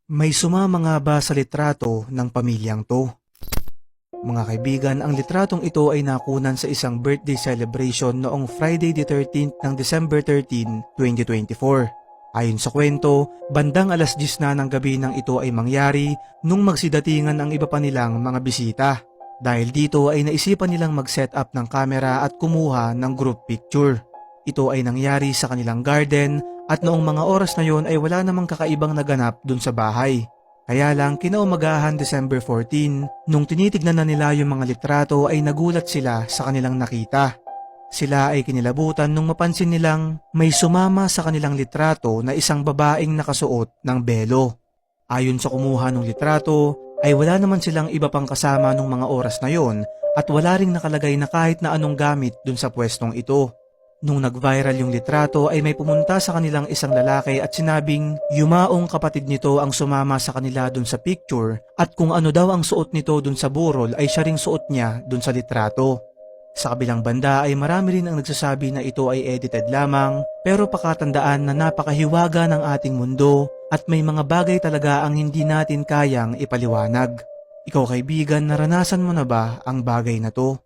May sumama nga ba sa litrato ng pamilyang to? Mga kaibigan, ang litratong ito ay nakunan sa isang birthday celebration noong Friday the 13th ng December 13, 2024. Ayon sa kwento, bandang alas 10 na ng gabi nang ito ay mangyari nung magsidatingan ang iba pa nilang mga bisita. Dahil dito ay naisipan nilang mag-set up ng camera at kumuha ng group picture. Ito ay nangyari sa kanilang garden at noong mga oras na yon ay wala namang kakaibang naganap dun sa bahay. Kaya lang kinaumagahan December 14, nung tinitignan na nila yung mga litrato ay nagulat sila sa kanilang nakita. Sila ay kinilabutan nung mapansin nilang may sumama sa kanilang litrato na isang babaeng nakasuot ng belo. Ayon sa kumuha ng litrato ay wala naman silang iba pang kasama nung mga oras na yon at wala ring nakalagay na kahit na anong gamit dun sa pwestong ito. Nung nag-viral yung litrato ay may pumunta sa kanilang isang lalaki at sinabing yumaong kapatid nito ang sumama sa kanila dun sa picture at kung ano daw ang suot nito dun sa burol ay siya ring suot niya dun sa litrato. Sa kabilang banda ay marami rin ang nagsasabi na ito ay edited lamang pero pakatandaan na napakahiwaga ng ating mundo at may mga bagay talaga ang hindi natin kayang ipaliwanag. Ikaw kaibigan, naranasan mo na ba ang bagay na to?